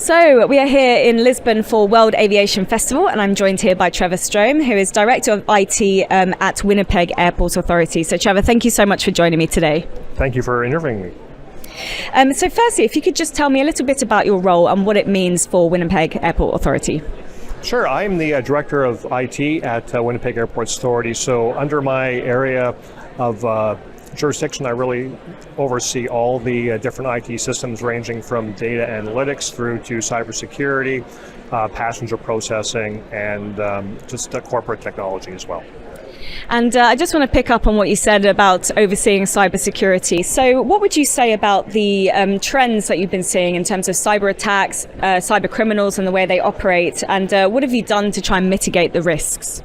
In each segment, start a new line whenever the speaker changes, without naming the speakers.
So we are here in Lisbon for World Aviation Festival, and I'm joined here by Trevor Strome, who is Director of IT at Winnipeg Airport Authority. So Trevor, thank you so much for joining me today.
Thank you for interviewing me.
So firstly, if you could just tell me a little bit about your role and what it means for Winnipeg Airport Authority.
Sure, I'm the Director of IT at Winnipeg Airport Authority. So under my area of jurisdiction, I really oversee all the different IT systems ranging from data analytics through to cybersecurity, passenger processing, and just corporate technology as well.
And I just want to pick up on what you said about overseeing cybersecurity. So what would you say about the trends that you've been seeing in terms of cyber attacks, cyber criminals and the way they operate? And what have you done to try and mitigate the risks?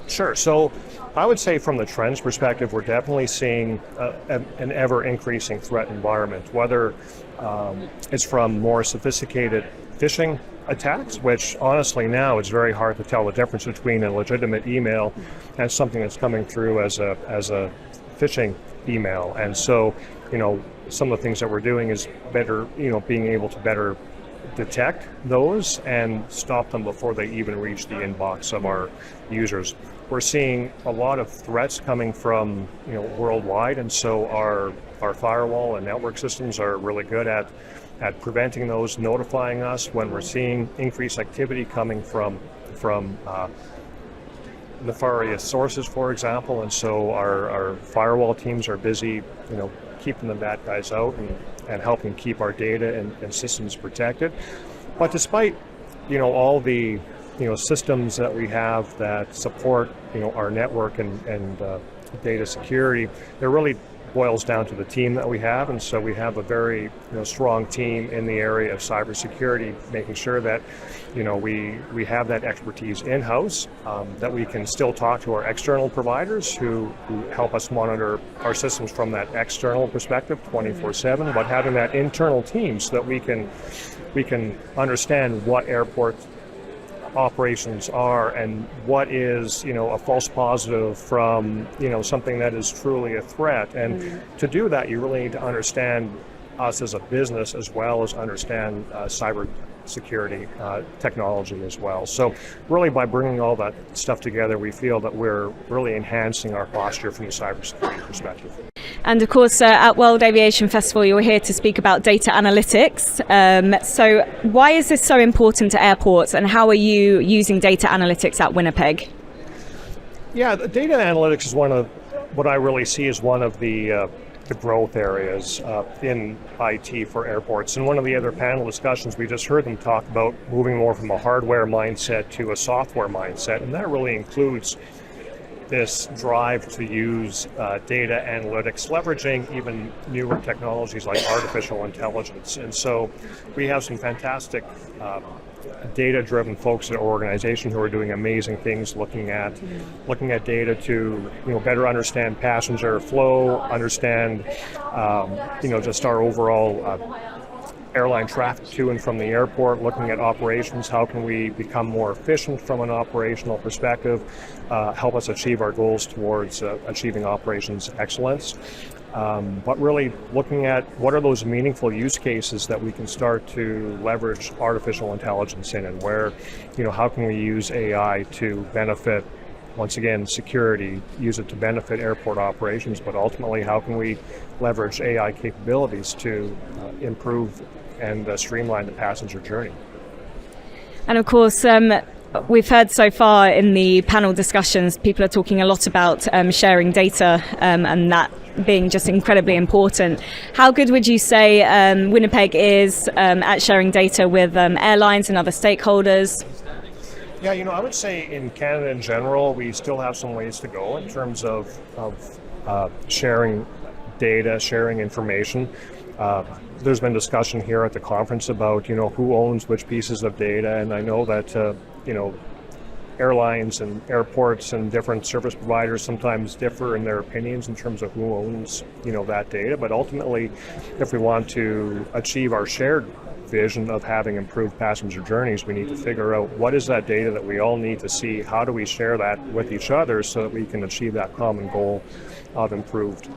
Sure. So I would say from the trends perspective, we're definitely seeing an ever-increasing threat environment, whether it's from more sophisticated phishing attacks, which honestly now it's very hard to tell the difference between a legitimate email and something that's coming through as a phishing email. And so, some of the things that we're doing is better, being able to better detect those and stop them before they even reach the inbox of our users. We're seeing a lot of threats coming from, worldwide, and so our firewall and network systems are really good at preventing those, notifying us when we're seeing increased activity coming from nefarious sources, for example. And so our firewall teams are busy, keeping the bad guys out and helping keep our data and systems protected. But despite, all the systems that we have that support, our network and data security, it really boils down to the team that we have. And so we have a very strong team in the area of cybersecurity, making sure that we have that expertise in-house, that we can still talk to our external providers who help us monitor our systems from that external perspective 24/7, but having that internal team so that we can understand what airport operations are and what is a false positive from something that is truly a threat. And to do that, you really need to understand us as a business as well as understand cyber security technology as well. So really by bringing all that stuff together, we feel that we're really enhancing our posture from the cybersecurity perspective.
And of course, at World Aviation Festival, you're here to speak about data analytics. So why is this so important to airports, and how are you using data analytics at Winnipeg?
Yeah, the data analytics is one of what I really see as one of the growth areas in IT for airports. And one of the other panel discussions, we just heard them talk about moving more from a hardware mindset to a software mindset, and that really includes this drive to use data analytics, leveraging even newer technologies like artificial intelligence. And so we have some fantastic data-driven folks at our organization who are doing amazing things, looking at data to better understand passenger flow, understand just our overall airline traffic to and from the airport, looking at operations, how can we become more efficient from an operational perspective, help us achieve our goals towards achieving operations excellence. But really looking at what are those meaningful use cases that we can start to leverage artificial intelligence in, and where, how can we use AI to benefit, once again, security, use it to benefit airport operations, but ultimately how can we leverage AI capabilities to improve and streamline the passenger journey.
And of course, we've heard so far in the panel discussions, people are talking a lot about sharing data and that being just incredibly important. How good would you say Winnipeg is at sharing data with airlines and other stakeholders?
Yeah, I would say in Canada in general, we still have some ways to go in terms of sharing data, sharing information. There's been discussion here at the conference about, who owns which pieces of data, and I know that, airlines and airports and different service providers sometimes differ in their opinions in terms of who owns, that data. But ultimately, if we want to achieve our shared vision of having improved passenger journeys, we need to figure out what is that data that we all need to see, how do we share that with each other so that we can achieve that common goal of improved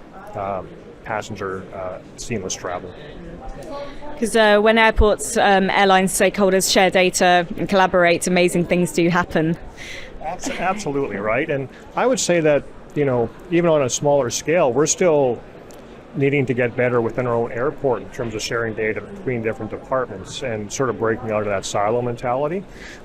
passenger seamless travel.
Because when airports, airlines, stakeholders share data and collaborate, amazing things do happen.
Absolutely, right. And I would say that, even on a smaller scale, we're still needing to get better within our own airport in terms of sharing data between different departments and sort of breaking out of that silo mentality.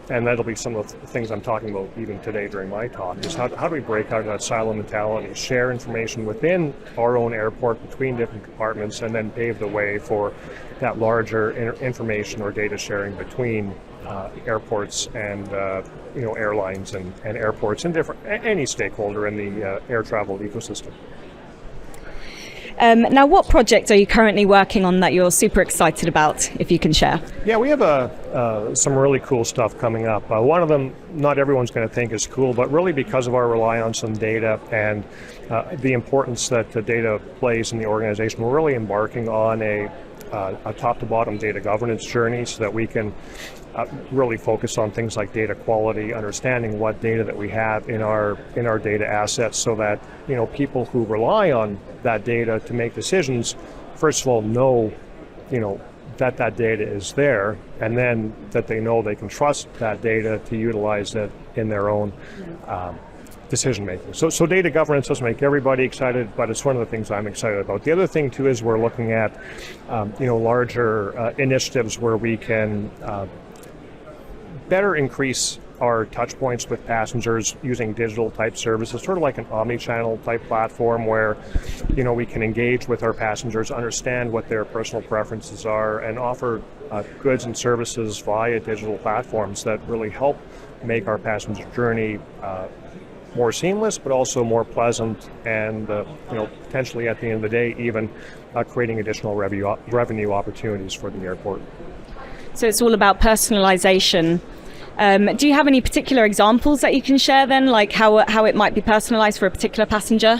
And that'll be some of the things I'm talking about even today during my talk, is how do we break out of that silo mentality, share information within our own airport between different departments, and then pave the way for that larger information or data sharing between airports and airlines and airports and any stakeholder in the air travel ecosystem.
Now, what project are you currently working on that you're super excited about, if you can share?
Yeah, we have some really cool stuff coming up. One of them, not everyone's going to think is cool, but really because of our reliance on data and the importance that the data plays in the organization, we're really embarking on a top-to-bottom data governance journey so that we can really focus on things like data quality, understanding what data that we have in our data assets, so that people who rely on that data to make decisions, first of all, know that data is there, and then that they know they can trust that data to utilize it in their own decision making. So data governance doesn't make everybody excited, but it's one of the things I'm excited about. The other thing too is we're looking at larger initiatives where we can better increase our touch points with passengers using digital type services, sort of like an omni-channel type platform where we can engage with our passengers, understand what their personal preferences are, and offer goods and services via digital platforms that really help make our passenger journey more seamless, but also more pleasant, and potentially at the end of the day even creating additional revenue opportunities for the airport.
So it's all about personalization. Do you have any particular examples that you can share then, like how it might be personalized for a particular passenger?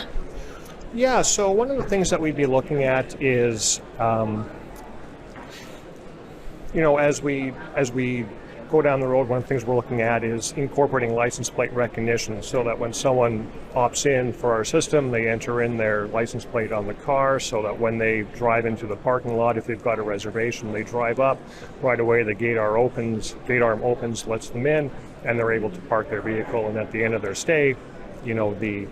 Yeah, so one of the things that we'd be looking at is, as we go down the road, one of the things we're looking at is incorporating license plate recognition, so that when someone opts in for our system, they enter in their license plate on the car, so that when they drive into the parking lot, if they've got a reservation, they drive up, right away the gate arm opens, lets them in, and they're able to park their vehicle, and at the end of their stay, the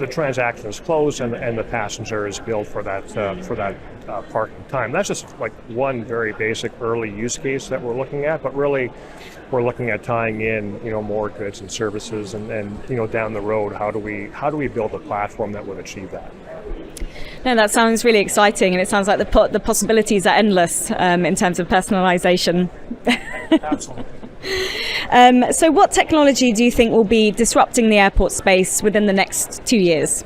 transaction is closed, and the passenger is billed for that parking time. That's just like one very basic early use case that we're looking at, but really we're looking at tying in more goods and services, and down the road, how do we build a platform that would achieve that?
No, that sounds really exciting, and it sounds like the possibilities are endless in terms of personalization.
Absolutely.
So what technology do you think will be disrupting the airport space within the next 2 years?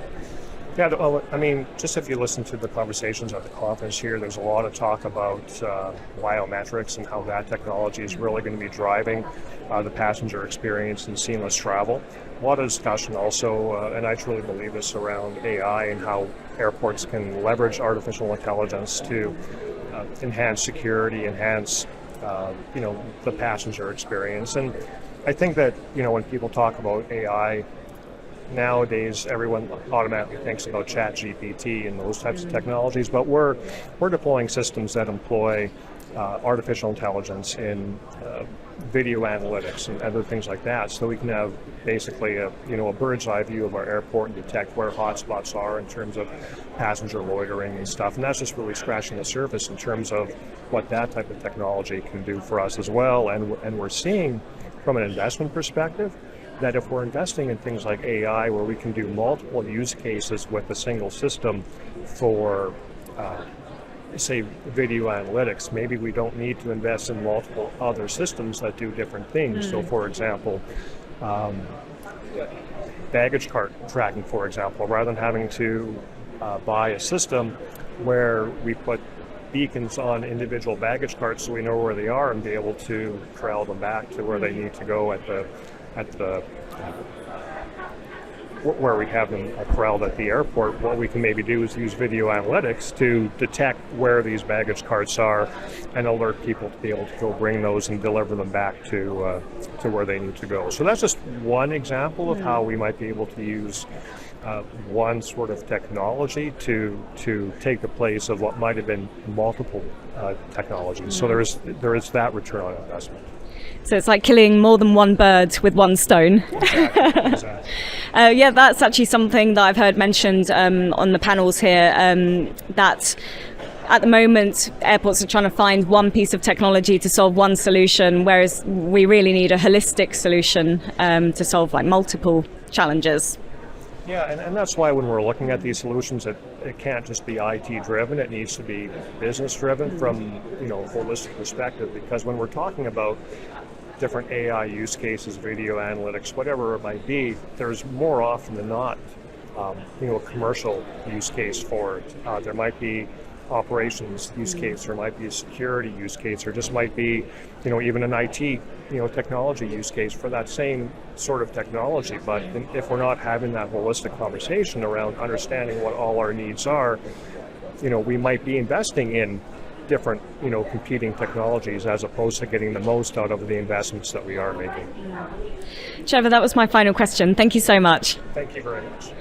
Yeah, well, I mean, just if you listen to the conversations at the conference here, there's a lot of talk about biometrics and how that technology is really going to be driving the passenger experience and seamless travel. A lot of discussion also, and I truly believe this, around AI and how airports can leverage artificial intelligence to enhance security, enhance the passenger experience. And I think that when people talk about AI nowadays, everyone automatically thinks about ChatGPT and those types of technologies, but we're deploying systems that employ artificial intelligence in video analytics and other things like that, so we can have basically a bird's eye view of our airport and detect where hotspots are in terms of passenger loitering and stuff. And that's just really scratching the surface in terms of what that type of technology can do for us as well. And we're seeing from an investment perspective that if we're investing in things like AI, where we can do multiple use cases with a single system for say video analytics, maybe we don't need to invest in multiple other systems that do different things. So for example, baggage cart tracking, for example, rather than having to buy a system where we put beacons on individual baggage carts so we know where they are and be able to corral them back to where they need to go at the where we have them corralled at the airport. What we can maybe do is use video analytics to detect where these baggage carts are and alert people to be able to go bring those and deliver them back to where they need to go. So that's just one example of how we might be able to use one sort of technology to take the place of what might have been multiple technologies. So there is that return on investment.
So it's like killing more than one bird with one stone.
Exactly.
Yeah, that's actually something that I've heard mentioned on the panels here, that at the moment airports are trying to find one piece of technology to solve one solution, whereas we really need a holistic solution to solve like multiple challenges.
Yeah, and that's why when we're looking at these solutions, it can't just be IT driven. It needs to be business driven from a holistic perspective. Because when we're talking about different AI use cases, video analytics, whatever it might be, there's more often than not, a commercial use case for it. There might be operations use case, there might be a security use case, or just might be, even an IT, technology use case for that same sort of technology. But if we're not having that holistic conversation around understanding what all our needs are, we might be investing in different, competing technologies as opposed to getting the most out of the investments that we are making.
Trevor, that was my final question. Thank you so much.
Thank you very much.